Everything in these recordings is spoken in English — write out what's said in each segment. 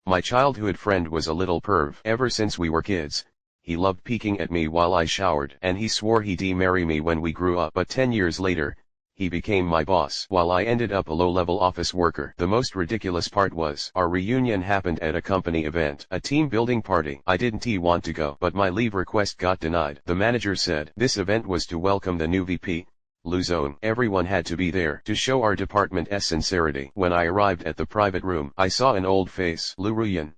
My childhood friend was a little perv. Ever since we were kids, he loved peeking at me while I showered, and he swore he'd marry me when we grew up. But 10 years later, he became my boss, while I ended up a low-level office worker. The most ridiculous part was, our reunion happened at a company event, a team-building party. I didn't want to go, but my leave request got denied. The manager said, this event was to welcome the new VP, Luzone. Everyone had to be there to show our department's sincerity. When I arrived at the private room, I saw an old face, Luruyan,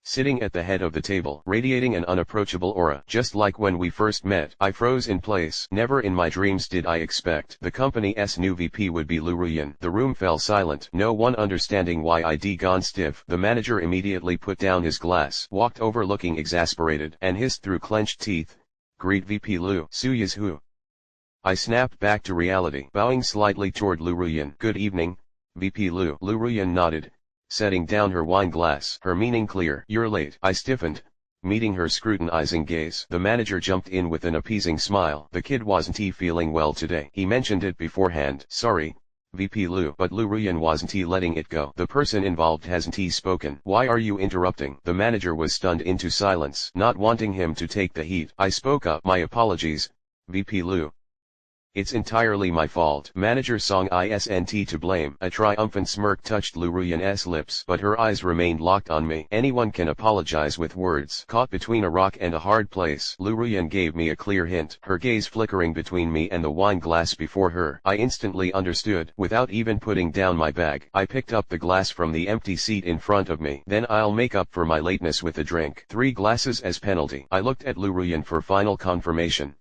sitting at the head of the table, radiating an unapproachable aura. Just like when we first met, I froze in place. Never in my dreams did I expect the company's new VP would be Luruyan. The room fell silent, no one understanding why I'd gone stiff. The manager immediately put down his glass, walked over looking exasperated, and hissed through clenched teeth, "Greet VP Lu. Suyas who?" I snapped back to reality, bowing slightly toward Luruyan. "Good evening, VP Lu." Luruyan nodded, setting down her wine glass, her meaning clear. "You're late." I stiffened, meeting her scrutinizing gaze. The manager jumped in with an appeasing smile. "The kid wasn't feeling well today. He mentioned it beforehand." "Sorry, VP Lu." But Luruyan wasn't letting it go. "The person involved hasn't spoken." "Why are you interrupting?" The manager was stunned into silence, not wanting him to take the heat. I spoke up. "My apologies, VP Lu. It's entirely my fault." Manager Song isn't to blame. A triumphant smirk touched Luruyan's lips, but her eyes remained locked on me. "Anyone can apologize with words." Caught between a rock and a hard place, Luruyan gave me a clear hint, her gaze flickering between me and the wine glass before her. I instantly understood. Without even putting down my bag, I picked up the glass from the empty seat in front of me. "Then I'll make up for my lateness with a drink. 3 glasses as penalty." I looked at Luruyan for final confirmation.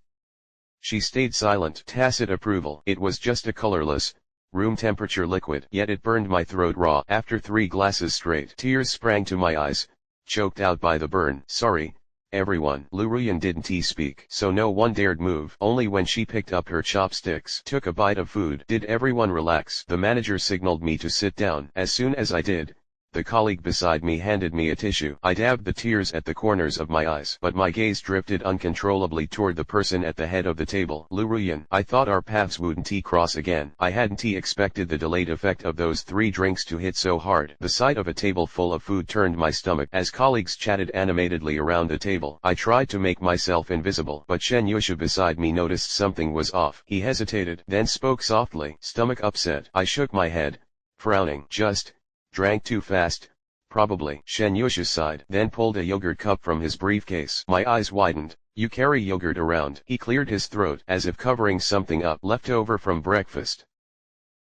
She stayed silent, tacit approval. It was just a colorless, room temperature liquid, yet it burned my throat raw. After 3 glasses straight, tears sprang to my eyes, choked out by the burn. "Sorry, everyone." Luruyan didn't speak, so no one dared move. Only when she picked up her chopsticks, took a bite of food, did everyone relax. The manager signaled me to sit down. As soon as I did, the colleague beside me handed me a tissue. I dabbed the tears at the corners of my eyes, but my gaze drifted uncontrollably toward the person at the head of the table. "Luruyan, I thought our paths wouldn't cross again." I hadn't expected the delayed effect of those 3 drinks to hit so hard. The sight of a table full of food turned my stomach. As colleagues chatted animatedly around the table, I tried to make myself invisible, but Shen Yusha beside me noticed something was off. He hesitated, then spoke softly. "Stomach upset." I shook my head, frowning. "Just drank too fast, probably." Shen Yusha sighed, then pulled a yogurt cup from his briefcase. My eyes widened. "You carry yogurt around?" He cleared his throat, as if covering something up. "Left over from breakfast."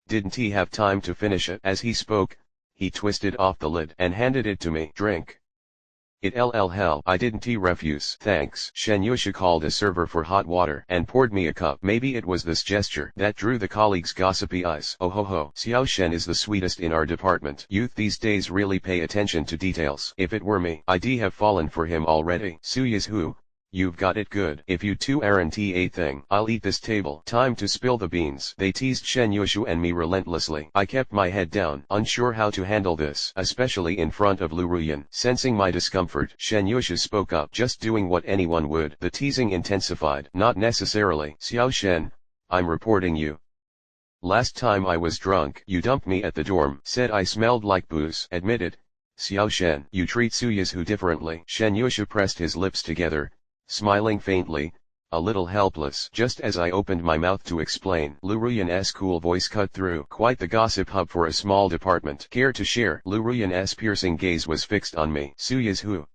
Didn't he have time to finish it? As he spoke, he twisted off the lid and handed it to me. "Drink it." Hell. I didn't refuse. "Thanks." Shen Yusha called a server for hot water and poured me a cup. Maybe it was this gesture that drew the colleagues' gossipy eyes. "Oh ho. Xiao Shen is the sweetest in our department. Youth these days really pay attention to details. If it were me, I'd have fallen for him already." "Suyas who? You've got it good. If you two aren't a thing, I'll eat this table." Time to spill the beans. They teased Shen Yushu and me relentlessly. I kept my head down, unsure how to handle this, especially in front of Luruyan. Sensing my discomfort, Shen Yushu spoke up, just doing what anyone would. The teasing intensified. "Not necessarily. Xiao Shen, I'm reporting you. Last time I was drunk, you dumped me at the dorm." "Said I smelled like booze." "Admitted. Xiao Shen, you treat Suyas who differently." Shen Yushu pressed his lips together, smiling faintly, a little helpless. Just as I opened my mouth to explain, Luruyan's cool voice cut through. "Quite the gossip hub for a small department. Care to share?" Luruyan's piercing gaze was fixed on me. "Suyas who?"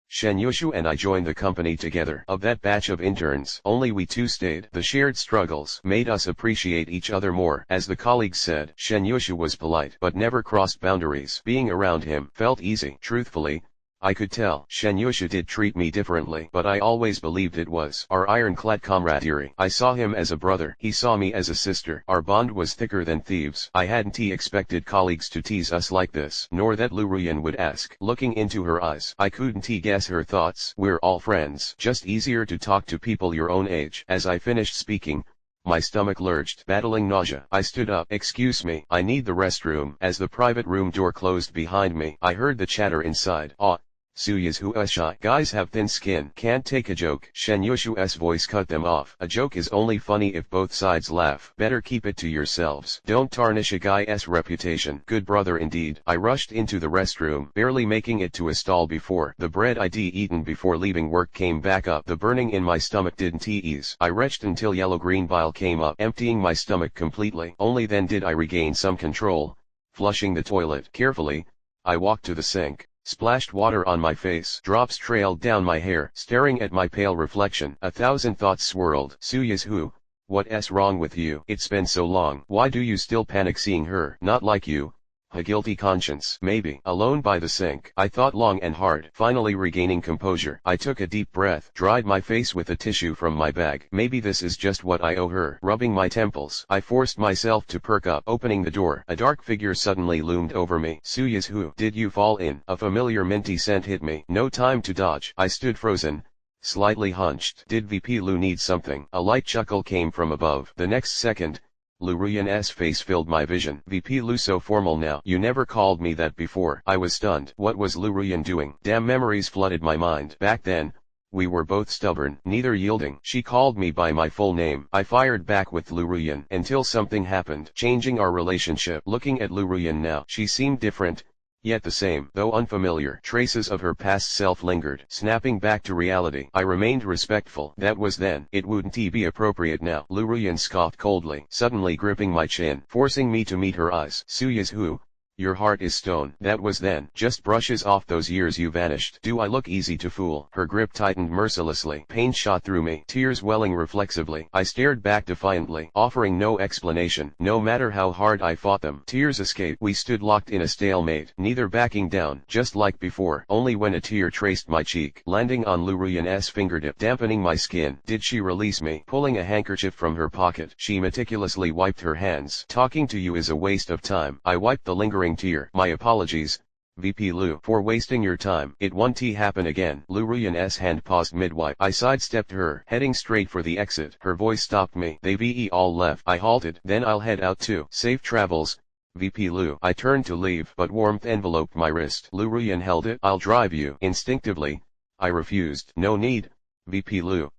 Shen Yushu and I joined the company together. Of that batch of interns, only we two stayed. The shared struggles made us appreciate each other more. As the colleagues said, Shen Yushu was polite but never crossed boundaries. Being around him felt easy. Truthfully, I could tell Shen Yusha did treat me differently, but I always believed it was our ironclad camaraderie. I saw him as a brother. He saw me as a sister. Our bond was thicker than thieves. I hadn't expected colleagues to tease us like this, nor that Luruyan would ask. Looking into her eyes, I couldn't guess her thoughts. "We're all friends. Just easier to talk to people your own age." As I finished speaking, my stomach lurched, battling nausea. I stood up. "Excuse me, I need the restroom." As the private room door closed behind me, I heard the chatter inside. Suyas who shy guys have thin skin, can't take a joke. Shen Yushu's voice cut them off. A joke is only funny if both sides laugh. Better keep it to yourselves. Don't tarnish a guy's reputation. Good brother indeed. I rushed into the restroom, barely making it to a stall before the bread I'd eaten before leaving work came back up. The burning in my stomach didn't ease. I retched until yellow-green bile came up, emptying my stomach completely. Only then did I regain some control. Flushing the toilet carefully, I walked to the sink. Splashed water on my face. Drops trailed down my hair. Staring at my pale reflection, 1,000 thoughts swirled. Suyas who? What's wrong with you? It's been so long. Why do you still panic seeing her? Not like you. A guilty conscience. Maybe. Alone by the sink. I thought long and hard. Finally regaining composure, I took a deep breath. Dried my face with a tissue from my bag. Maybe this is just what I owe her. Rubbing my temples, I forced myself to perk up. Opening the door, a dark figure suddenly loomed over me. Suyas who? Did you fall in? A familiar minty scent hit me. No time to dodge. I stood frozen, slightly hunched. Did VP Lu need something? A light chuckle came from above. The next second, Lu Ruyan's face filled my vision. VP Lu, so formal now. You never called me that before. I was stunned. What was Lu Ruyan doing? Damn, memories flooded my mind. Back then, we were both stubborn, neither yielding. She called me by my full name. I fired back with Lu Ruyan until something happened, changing our relationship. Looking at Lu Ruyan now, she seemed different, yet the same. Though unfamiliar, traces of her past self lingered. Snapping back to reality, I remained respectful. That was then. It wouldn't be appropriate now. Lu Ruyan scoffed coldly, suddenly gripping my chin, forcing me to meet her eyes. Suyas who? Your heart is stone. That was then. Just brushes off those years you vanished. Do I look easy to fool? Her grip tightened mercilessly. Pain shot through me, tears welling reflexively. I stared back defiantly, offering no explanation. No matter how hard I fought them, tears escaped. We stood locked in a stalemate, neither backing down, just like before. Only when a tear traced my cheek, landing on Lu Ruyan's fingertip, dampening my skin, did she release me. Pulling a handkerchief from her pocket, she meticulously wiped her hands. Talking to you is a waste of time. I wiped the lingering tear. My apologies, VP Lu, for wasting your time. It won't happen again. Lu Ruyan's hand paused mid-wipe. I sidestepped her, heading straight for the exit. Her voice stopped me. They all left. I halted. Then I'll head out too. Safe travels, VP Lu. I turned to leave, but warmth enveloped my wrist. Lu Ruyan held it. I'll drive you. Instinctively, I refused. No need, VP Lu.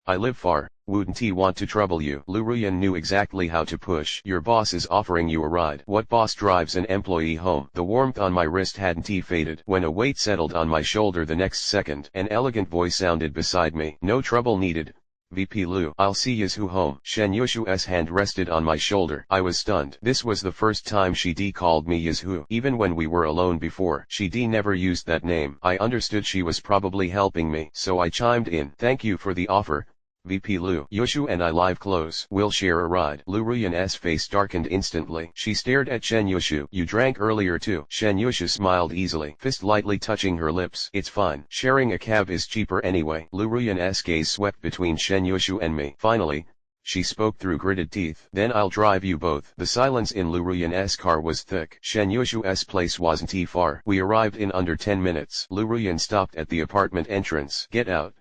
I live far. Wouldn't want to trouble you. Lu Ruyan knew exactly how to push. Your boss is offering you a ride. What boss drives an employee home? The warmth on my wrist hadn't faded when a weight settled on my shoulder the next second. An elegant voice sounded beside me. No trouble needed, VP Lu. I'll see Yushu home. Shen Yushu's hand rested on my shoulder. I was stunned. This was the first time she called me Yushu. Even when we were alone before, she never used that name. I understood she was probably helping me, so I chimed in. Thank you for the offer, VP Lu. Yushu and I live close. We'll share a ride. Lu Ruyan's face darkened instantly. She stared at Shen Yushu. You drank earlier too. Shen Yushu smiled easily, fist lightly touching her lips. It's fine. Sharing a cab is cheaper anyway. Lu Ruyan's gaze swept between Shen Yushu and me. Finally, she spoke through gritted teeth. Then I'll drive you both. The silence in Lu Ruyan's car was thick. Shen Yushu's place wasn't far. We arrived in under 10 minutes. Lu Ruyan stopped at the apartment entrance. Get out,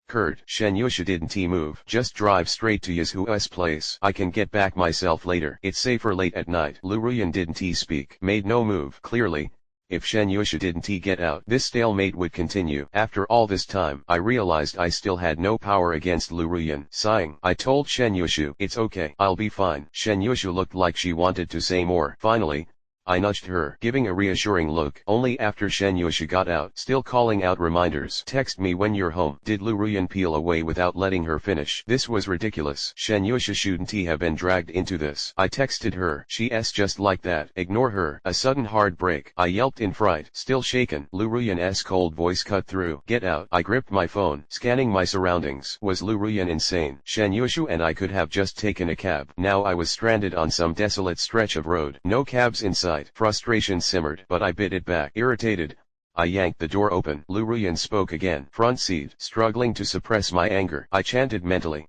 Kurt. Shen Yushu didn't move. Just drive straight to Yushu's place. I can get back myself later. It's safer late at night. Lu Ruyan didn't speak. Made no move. Clearly, if Shen Yushu didn't get out, this stalemate would continue. After all this time, I realized I still had no power against Lu Ruyan. Sighing, I told Shen Yushu, it's okay. I'll be fine. Shen Yushu looked like she wanted to say more. Finally, I nudged her, giving a reassuring look. Only after Shen Yushu got out, still calling out reminders. Text me when you're home. Did Lu Ruyan peel away without letting her finish? This was ridiculous. Shen Yushu shouldn't have been dragged into this. I texted her. She's just like that. Ignore her. A sudden hard break. I yelped in fright. Still shaken. Lu Ruyan's cold voice cut through. Get out. I gripped my phone, scanning my surroundings. Was Lu Ruyan insane? Shen Yushu and I could have just taken a cab. Now I was stranded on some desolate stretch of road. No cabs inside. Frustration simmered, but I bit it back. Irritated, I yanked the door open. Lu Ruyan spoke again. Front seat. Struggling to suppress my anger, I chanted mentally.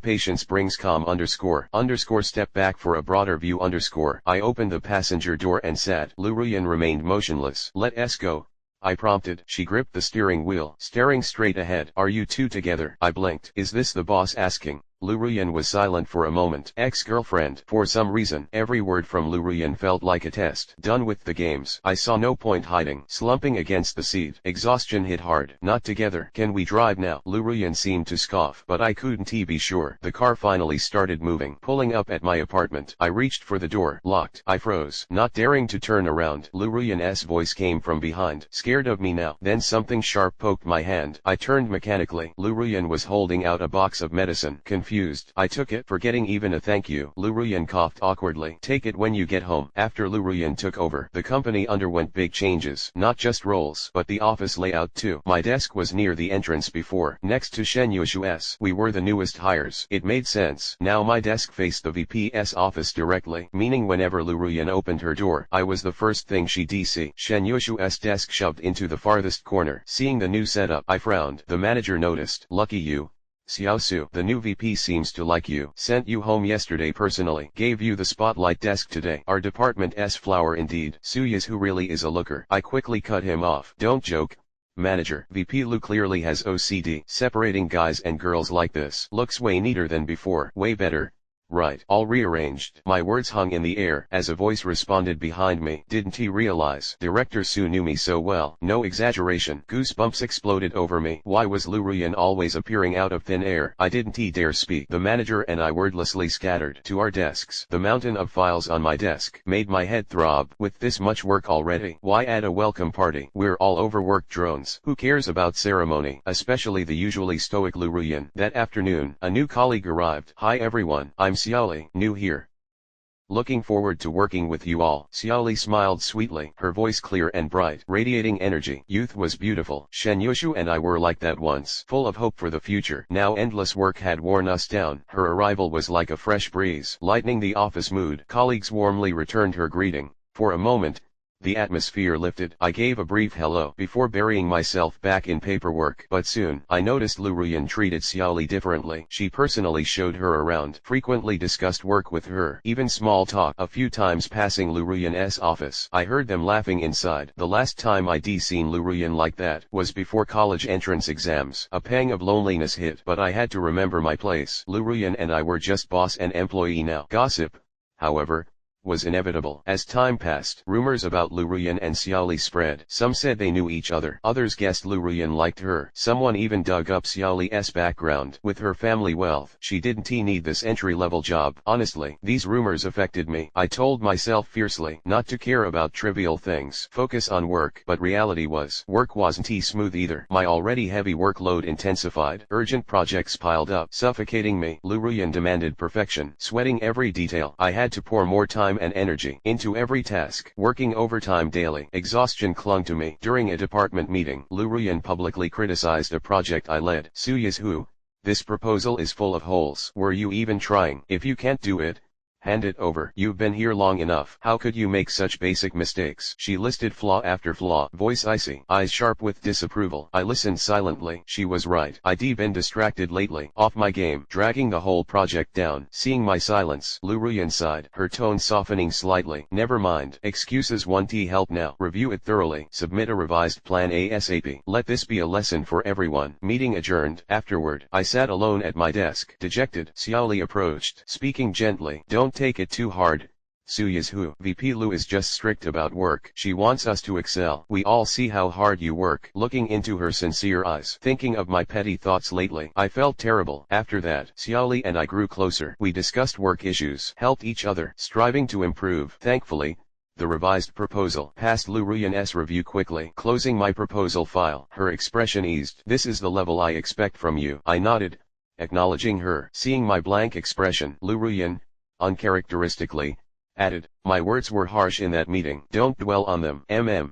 Patience brings calm. Step back for a broader view. I opened the passenger door and sat. Lu Ruyan remained motionless. Let us go, I prompted. She gripped the steering wheel, staring straight ahead. Are you two together? I blinked. Is this the boss asking? Lu Ruyan was silent for a moment. Ex-girlfriend. For some reason, every word from Lu Ruyan felt like a test. Done with the games. I saw no point hiding. Slumping against the seat. Exhaustion hit hard. Not together. Can we drive now? Lu Ruyan seemed to scoff, but I couldn't be sure. The car finally started moving. Pulling up at my apartment. I reached for the door. Locked. I froze. Not daring to turn around. Lu Ruyan's voice came from behind. Scared of me now? Then something sharp poked my hand. I turned mechanically. Lu Ruyan was holding out a box of medicine. Confused, I took it, forgetting even a thank you. Lu Ruyan coughed awkwardly. Take it when you get home. After Lu Ruyan took over, the company underwent big changes. Not just roles, but the office layout too. My desk was near the entrance before, next to Shen Yushu's. We were the newest hires. It made sense. Now my desk faced the VP's office directly, meaning whenever Lu Ruyan opened her door, I was the first thing she'd see. Shen Yushu's desk shoved into the farthest corner. Seeing the new setup, I frowned. The manager noticed. Lucky you. Xiaosu, the new VP seems to like you. Sent you home yesterday personally. Gave you the spotlight desk today. Our department's flower indeed. Suyas who really is a looker. I quickly cut him off. Don't joke. Manager. VP Lu clearly has OCD. Separating guys and girls like this. Looks way neater than before. Way better. Right. All rearranged. My words hung in the air as a voice responded behind me. Didn't he realize? Director Su knew me so well. No exaggeration. Goosebumps exploded over me. Why was Lu Ruyan always appearing out of thin air? I didn't dare speak. The manager and I wordlessly scattered to our desks. The mountain of files on my desk made my head throb. With this much work already, why add a welcome party? We're all overworked drones. Who cares about ceremony? Especially the usually stoic Lu Ruyan. That afternoon, a new colleague arrived. Hi everyone, I'm Xiaoli, new here. Looking forward to working with you all. Xiaoli smiled sweetly, her voice clear and bright, radiating energy. Youth was beautiful. Shen Yushu and I were like that once, full of hope for the future. Now endless work had worn us down. Her arrival was like a fresh breeze, lightening the office mood. Colleagues warmly returned her greeting. For a moment, the atmosphere lifted. I gave a brief hello before burying myself back in paperwork. But soon, I noticed Lu Ruyan treated Xiaoli differently. She personally showed her around, frequently discussed work with her, even small talk. A few times passing Lu Ruyan's office, I heard them laughing inside. The last time I'd seen Lu Ruyan like that was before college entrance exams. A pang of loneliness hit, but I had to remember my place. Lu Ruyan and I were just boss and employee now. Gossip, however, was inevitable. As time passed, rumors about Lu Ruyan and Xiaoli spread. Some said they knew each other. Others guessed Lu Ruyan liked her. Someone even dug up Xiaoli's background. With her family wealth, she didn't need this entry-level job. Honestly, these rumors affected me. I told myself fiercely not to care about trivial things. Focus on work. But reality was, work wasn't smooth either. My already heavy workload intensified. Urgent projects piled up, suffocating me. Lu Ruyan demanded perfection. Sweating every detail. I had to pour more time and energy into every task, working overtime daily. Exhaustion clung to me. During a department meeting, Lu Ruyan publicly criticized a project I led. Suyas who? This proposal is full of holes. Were you even trying? If you can't do it, hand it over. You've been here long enough. How could you make such basic mistakes? She listed flaw after flaw. Voice icy, eyes sharp with disapproval. I listened silently. She was right. I'd been distracted lately. Off my game. Dragging the whole project down. Seeing my silence, Lu Ruyan sighed, her tone softening slightly. Never mind. Excuses won't help now. Review it thoroughly. Submit a revised plan ASAP. Let this be a lesson for everyone. Meeting adjourned. Afterward, I sat alone at my desk. Dejected, Xiaoli approached, speaking gently. Don't take it too hard. Suyas who? VP Lu is just strict about work. She wants us to excel. We all see how hard you work. Looking into her sincere eyes, thinking of my petty thoughts lately, I felt terrible. After that, Xiaoli and I grew closer. We discussed work issues, helped each other, striving to improve. Thankfully, the revised proposal passed Lu Ruyan's review quickly. Closing my proposal file, her expression eased. This is the level I expect from you. I nodded, acknowledging her. Seeing my blank expression, Lu Ruyan, uncharacteristically, added, my words were harsh in that meeting. Don't dwell on them.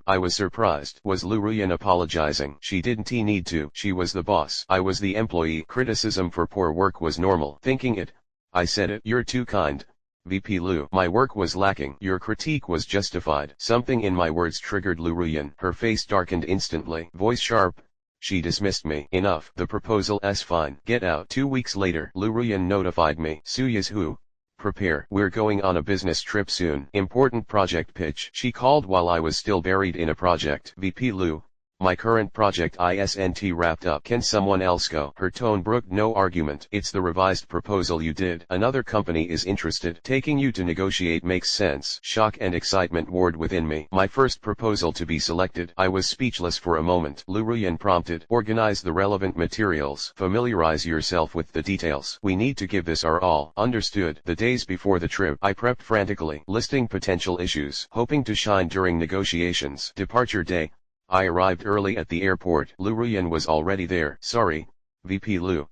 I was surprised. Was Lu Ruyan apologizing? She didn't need to. She was the boss. I was the employee. Criticism for poor work was normal. Thinking it, I said it. You're too kind, VP Lu. My work was lacking. Your critique was justified. Something in my words triggered Lu Ruyan. Her face darkened instantly. Voice sharp. She dismissed me. Enough. The proposal's fine. Get out. 2 weeks later, Lu Ruyan notified me. Suyas who? Prepare. We're going on a business trip soon. Important project pitch. She called while I was still buried in a project. VP Lu, My current project isn't wrapped up. Can someone else go? Her tone brooked no argument. It's the revised proposal you did. Another company is interested. Taking you to negotiate makes sense. Shock and excitement warred within me. My first proposal to be selected. I was speechless for a moment. Lu Ruyan prompted. Organize the relevant materials. Familiarize yourself with the details. We need to give this our all. Understood. The days before the trip, I prepped frantically, listing potential issues, hoping to shine during negotiations. Departure day. I arrived early at the airport. Lu Ruyan was already there. Sorry, VP Lu.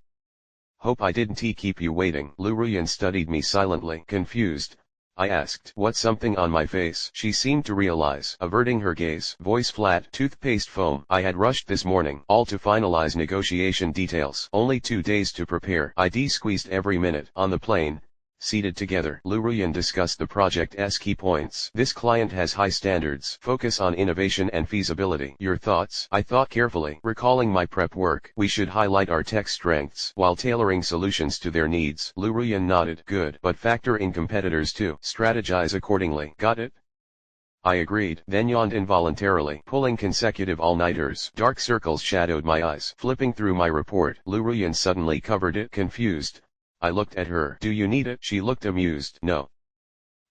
Hope I didn't keep you waiting. Lu Ruyan studied me silently. Confused, I asked. What's something on my face? She seemed to realize. Averting her gaze. Voice flat. Toothpaste foam. I had rushed this morning. All to finalize negotiation details. Only 2 days to prepare. ID squeezed every minute. On the plane, seated together, Lu Ruyan discussed the project's key points. This client has high standards. Focus on innovation and feasibility. Your thoughts? I thought carefully, recalling my prep work. We should highlight our tech strengths, while tailoring solutions to their needs. Lu Ruyan nodded. Good, but factor in competitors too. Strategize accordingly. Got it? I agreed, then yawned involuntarily, pulling consecutive all-nighters. Dark circles shadowed my eyes. Flipping through my report, Lu Ruyan suddenly covered it. Confused, I looked at her. Do you need it? She looked amused. No.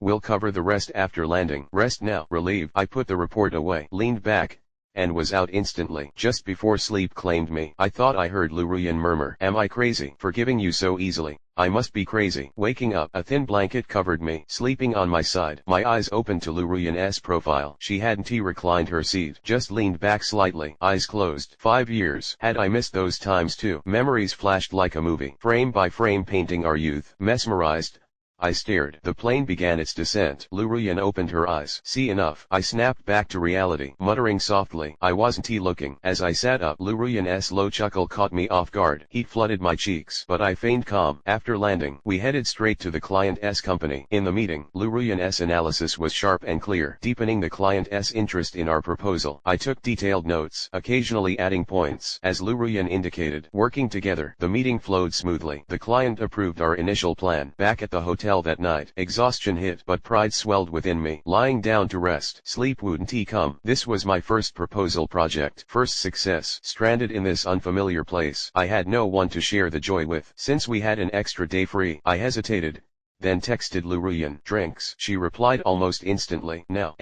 We'll cover the rest after landing. Rest now. Relieved, I put the report away, leaned back, and was out instantly. Just before sleep claimed me. I thought I heard Lu Ruyan murmur. Am I crazy? Forgiving you so easily. I must be crazy. Waking up, a thin blanket covered me. Sleeping on my side, my eyes opened to Lu Ruyan's profile. She hadn't reclined her seat, just leaned back slightly, eyes closed. 5 years. Had I missed those times too? Memories flashed like a movie, frame by frame painting our youth. Mesmerized, I stared. The plane began its descent. Lu Ruyan opened her eyes. See enough. I snapped back to reality, muttering softly. I wasn't looking. As I sat up, Lu Ruyan's low chuckle caught me off guard. Heat flooded my cheeks, but I feigned calm. After landing, we headed straight to the client's company. In the meeting, Lu Ruyan's analysis was sharp and clear, deepening the client's interest in our proposal. I took detailed notes, occasionally adding points. As Lu Ruyan indicated, working together, the meeting flowed smoothly. The client approved our initial plan. Back at the hotel that night, exhaustion hit, but pride swelled within me. Lying down to rest, sleep wouldn't come. This was my first proposal project, first success. Stranded in this unfamiliar place, I had no one to share the joy with. Since we had an extra day free, I hesitated, then texted Lu Ruyan. Drinks, she replied almost instantly. Now.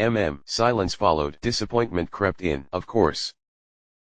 Silence followed. Disappointment crept in. Of course.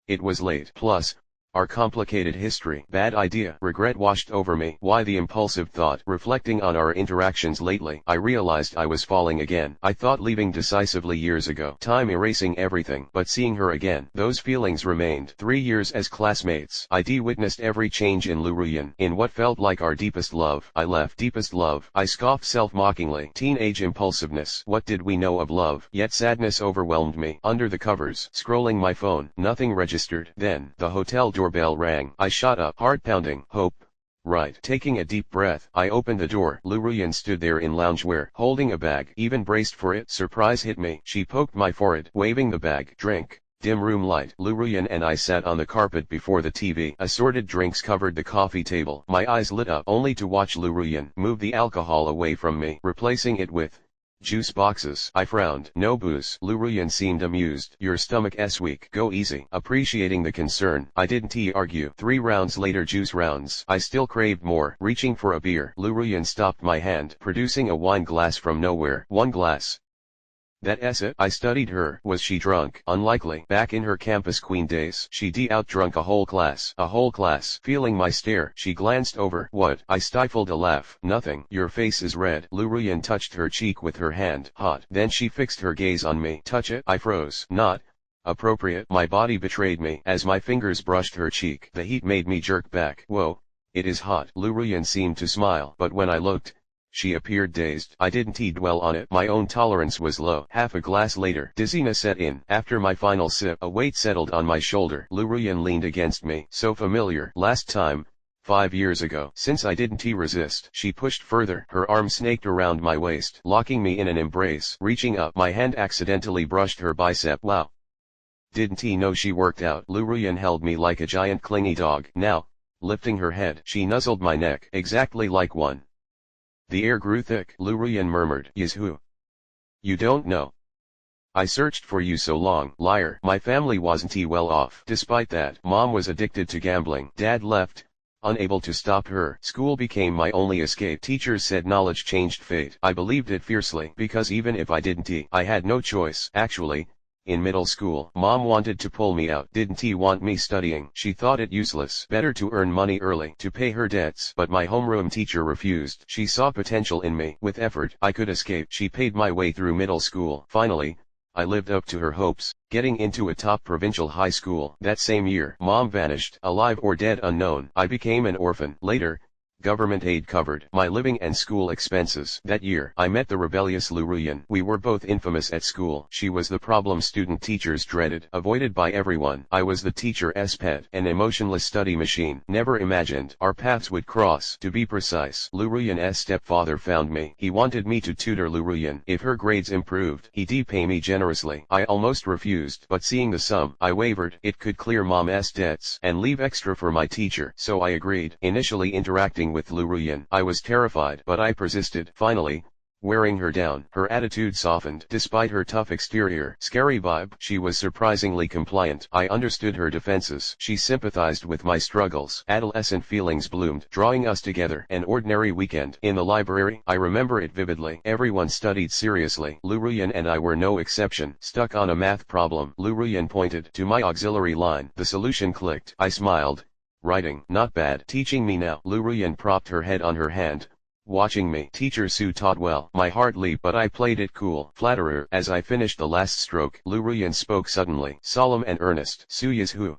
It was late. Plus, our complicated history. Bad idea. Regret washed over me. Why the impulsive thought? Reflecting on our interactions lately, I realized I was falling again. I thought leaving decisively years ago, time erasing everything, but seeing her again, those feelings remained. 3 years as classmates, I witnessed every change in Lu Ruyan. In what felt like our deepest love, I left. Deepest love, I scoffed self-mockingly. Teenage impulsiveness. What did we know of love? Yet sadness overwhelmed me. Under the covers, scrolling my phone, nothing registered. Then, the hotel doorbell rang. I shot up, heart pounding. Hope. Right. Taking a deep breath, I opened the door. Lu Ruyan stood there in loungewear, holding a bag. Even braced for it, surprise hit me. She poked my forehead, waving the bag. Drink. Dim room light. Lu Ruyan and I sat on the carpet before the TV. Assorted drinks covered the coffee table. My eyes lit up, only to watch Lu Ruyan move the alcohol away from me, replacing it with juice boxes. I frowned. No booze. Lu Ruyan seemed amused. Your stomach's weak. Go easy. Appreciating the concern, I didn't argue. 3 rounds later, juice rounds. I still craved more. Reaching for a beer, Lu Ruyan stopped my hand, producing a wine glass from nowhere. 1 glass. That's it. I studied her. Was she drunk? Unlikely. Back in her campus queen days, she'd outdrunk a whole class. A whole class. Feeling my stare, she glanced over. What? I stifled a laugh. Nothing. Your face is red. Lu Ruyan touched her cheek with her hand. Hot. Then she fixed her gaze on me. Touch it. I froze. Not appropriate. My body betrayed me. As my fingers brushed her cheek, the heat made me jerk back. Whoa. It is hot. Lu Ruyan seemed to smile, but when I looked, she appeared dazed. I didn't dwell on it. My own tolerance was low. Half a glass later, dizziness set in. After my final sip, a weight settled on my shoulder. Lu Ruyan leaned against me. So familiar. Last time, 5 years ago. Since I didn't resist, she pushed further. Her arm snaked around my waist, locking me in an embrace. Reaching up, my hand accidentally brushed her bicep. Wow. Didn't know she worked out? Lu Ruyan held me like a giant clingy dog. Now, lifting her head, she nuzzled my neck, exactly like one. The air grew thick. Lu Ruyan murmured. Yes, who? You don't know. I searched for you so long. Liar. My family wasn't well off. Despite that, mom was addicted to gambling. Dad left, unable to stop her. School became my only escape. Teachers said knowledge changed fate. I believed it fiercely, because even if I didn't, I had no choice. Actually, in middle school, mom wanted to pull me out. Didn't want me studying. She thought it useless. Better to earn money early to pay her debts. But my homeroom teacher refused. She saw potential in me. With effort, I could escape. She paid my way through middle school. Finally, I lived up to her hopes, getting into a top provincial high school. That same year, mom vanished, alive or dead unknown. I became an orphan. Later, government aid covered my living and school expenses. That year, I met the rebellious Luruyan. We were both infamous at school. She was the problem student teachers dreaded, avoided by everyone. I was the teacher's pet, an emotionless study machine. Never imagined our paths would cross. To be precise, Luruyan's stepfather found me. He wanted me to tutor Luruyan. If her grades improved, he'd pay me generously. I almost refused, but seeing the sum I wavered, it could clear mom's debts and leave extra for my teacher. So I agreed. Initially interacting with Luruyan, I was terrified, but I persisted. Finally, wearing her down, her attitude softened. Despite her tough exterior, scary vibe, she was surprisingly compliant. I understood her defenses. She sympathized with my struggles. Adolescent feelings bloomed, drawing us together. An ordinary weekend in the library, I remember it vividly. Everyone studied seriously. Luruyan and I were no exception. Stuck on a math problem, Luruyan pointed to my auxiliary line. The solution clicked. I smiled. Writing, not bad. Teaching me now. Luruyan propped her head on her hand, watching me. Teacher Sue taught well. My heart leaped, but I played it cool. Flatterer. As I finished the last stroke, Luruyan spoke suddenly, solemn and earnest. Sue is who?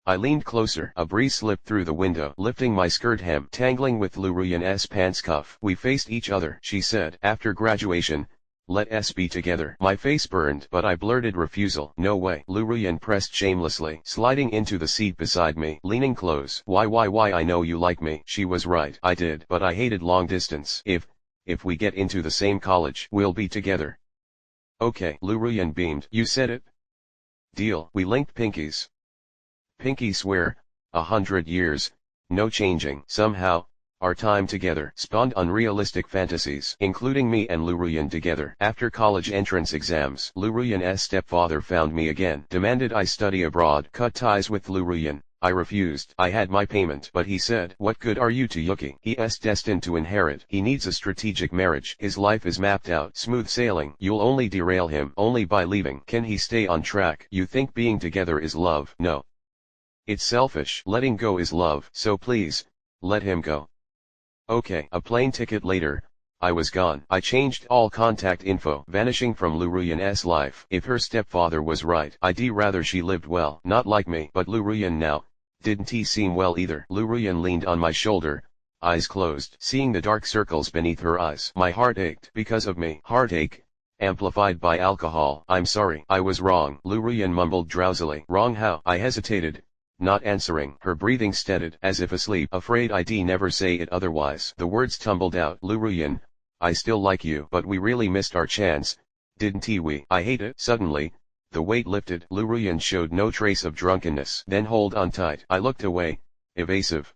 I leaned closer. A breeze slipped through the window, lifting my skirt hem, tangling with Luruyan's pants cuff. We faced each other. She said, after graduation, let us be together. My face burned, but I blurted refusal. No way. Luruyan pressed shamelessly, sliding into the seat beside me, leaning close. Why I know you like me. She was right. I did, but I hated long distance. If we get into the same college, we'll be together. Okay. Luruyan beamed. You said it? Deal. We linked pinkies. Pinky swear, 100 years, no changing. Somehow, our time together spawned unrealistic fantasies, including me and Luruyan together. After college entrance exams, Luruyan's stepfather found me again, demanded I study abroad, cut ties with Luruyan. I refused. I had my payment, but he said, what good are you to Yuki? He is destined to inherit. He needs a strategic marriage. His life is mapped out. Smooth sailing. You'll only derail him, only by leaving. Can he stay on track? You think being together is love? No. It's selfish. Letting go is love. So please, let him go. Okay. A plane ticket later, I was gone. I changed all contact info, vanishing from Luruyan's life. If her stepfather was right, I'd rather she lived well. Not like me. But Luruyan now, didn't he seem well either? Luruyan leaned on my shoulder, eyes closed. Seeing the dark circles beneath her eyes, my heart ached. Because of me. Heartache, amplified by alcohol. I'm sorry. I was wrong. Luruyan mumbled drowsily. Wrong how? I hesitated, not answering. Her breathing steadied, as if asleep. Afraid I'd never say it otherwise. The words tumbled out. Luruyan, I still like you. But we really missed our chance, didn't we? I hate it. Suddenly, the weight lifted. Luruyan showed no trace of drunkenness. Then hold on tight. I looked away, evasive.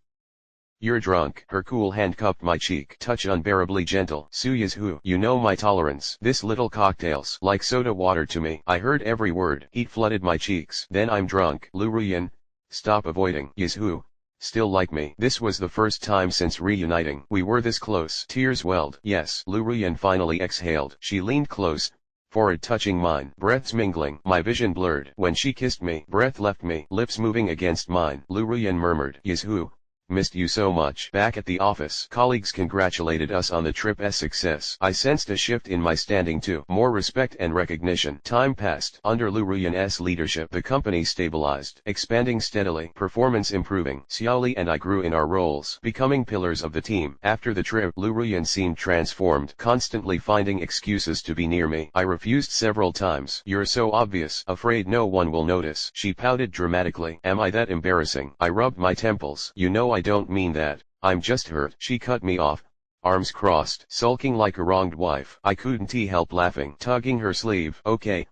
You're drunk. Her cool hand cupped my cheek. Touch unbearably gentle. Suya's who? You know my tolerance. This little cocktail's like soda water to me. I heard every word. Heat flooded my cheeks. Then I'm drunk. Luruyan, stop avoiding. Yes who? Still like me. This was the first time since reuniting we were this close. Tears welled. Yes. Luruyan finally exhaled. She leaned close, forehead touching mine. Breaths mingling. My vision blurred. When she kissed me, breath left me, lips moving against mine. Luruyan murmured. Yes who? Missed you so much. Back at the office, colleagues congratulated us on the trip's success. I sensed a shift in my standing too. More respect and recognition. Time passed. Under Luruyan's leadership, the company stabilized, expanding steadily, performance improving. Xiaoli and I grew in our roles, becoming pillars of the team. After the trip, Luruyan seemed transformed, constantly finding excuses to be near me. I refused several times. You're so obvious. Afraid no one will notice. She pouted dramatically. Am I that embarrassing? I rubbed my temples. You know I don't mean that. I'm just hurt. She cut me off, arms crossed, sulking like a wronged wife. I couldn't help laughing, tugging her sleeve. Okay,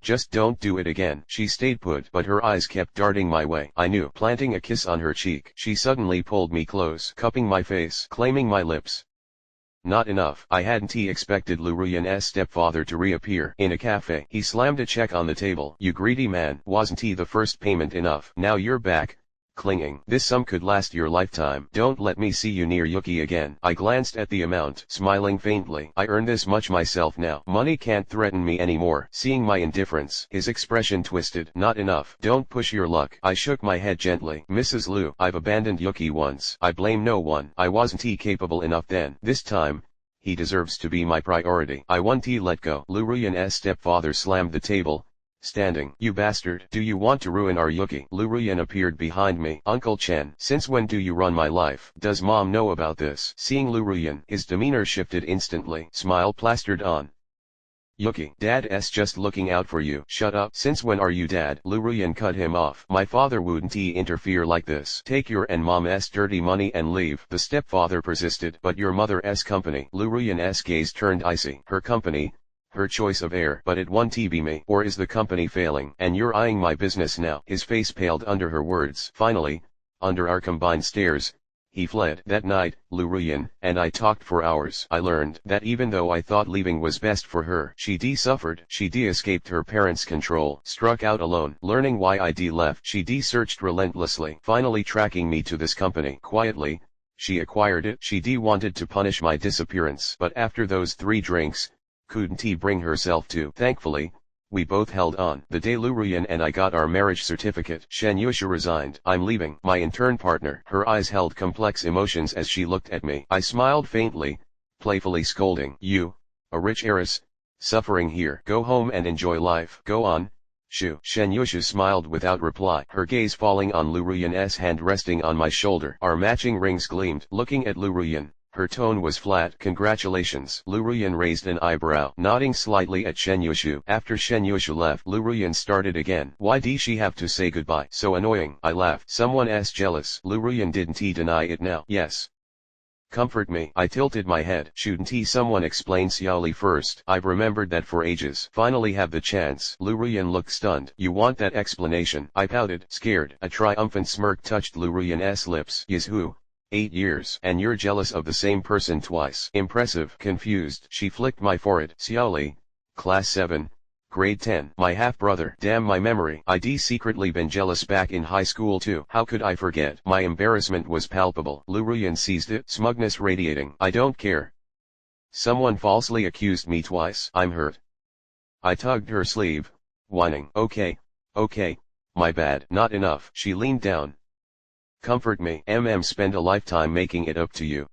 just don't do it again. She stayed put, but her eyes kept darting my way. I knew, planting a kiss on her cheek. She suddenly pulled me close, cupping my face, claiming my lips. Not enough. I hadn't expected Lu Ruyan's stepfather to reappear in a cafe. He slammed a check on the table. You greedy man. Wasn't the first payment enough? Now you're back, clinging. This sum could last your lifetime. Don't let me see you near Yuki again. I glanced at the amount, smiling faintly. I earn this much myself now. Money can't threaten me anymore. Seeing my indifference, his expression twisted. Not enough. Don't push your luck. I shook my head gently. Mrs. Liu, I've abandoned Yuki once. I blame no one. I wasn't capable enough then. This time, he deserves to be my priority. I won't let go. Lu Ruyan's stepfather slammed the table, standing. You bastard. Do you want to ruin our Yuki? Lu Ruyan appeared behind me. Uncle Chen, since when do you run my life? Does mom know about this? Seeing Lu Ruyan, his demeanor shifted instantly. Smile plastered on Yuki. Dad's just looking out for you. Shut up. Since when are you dad? Lu Ruyan cut him off. My father wouldn't interfere like this. Take your and mom's dirty money and leave. The stepfather persisted. But your mother's company. Lu Ruyan's gaze turned icy. Her company? Her choice of heir. But it won't be me. Or is the company failing? And you're eyeing my business now. His face paled under her words. Finally, under our combined stares, he fled. That night, Lu Ruyan and I talked for hours. I learned that even though I thought leaving was best for her, she suffered. She escaped her parents' control, struck out alone. Learning why I left, she searched relentlessly, finally tracking me to this company. Quietly, she acquired it. She wanted to punish my disappearance. But after those 3 drinks, couldn't bring herself to. Thankfully, we both held on. The day Lu Ruyan and I got our marriage certificate, Shen Yusha resigned. I'm leaving. My intern partner. Her eyes held complex emotions as she looked at me. I smiled faintly, playfully scolding. You, a rich heiress, suffering here. Go home and enjoy life. Go on, Shu. Shen Yusha smiled without reply, her gaze falling on Lu Ruyan's hand resting on my shoulder. Our matching rings gleamed. Looking at Lu Ruyan, her tone was flat. Congratulations. Lu Ruyan raised an eyebrow, nodding slightly at Shen Yushu. After Shen Yushu left, Lu Ruyan started again. Why did she have to say goodbye? So annoying. I laughed. Someone's jealous. Lu Ruyan didn't deny it now. Yes. Comfort me. I tilted my head. Shouldn't someone explain Xiaoli first? I've remembered that for ages. Finally have the chance. Lu Ruyan looked stunned. You want that explanation? I pouted, scared. A triumphant smirk touched Lu Ruyan's lips. Yes, who? 8 years. And you're jealous of the same person twice. Impressive. Confused, she flicked my forehead. Xiaoli, Class 7, Grade 10. My half-brother. Damn my memory. I'd secretly been jealous back in high school too. How could I forget? My embarrassment was palpable. Lu Ruyan seized it, smugness radiating. I don't care. Someone falsely accused me twice. I'm hurt. I tugged her sleeve, whining. Okay, my bad. Not enough. She leaned down. Comfort me. Spend a lifetime making it up to you.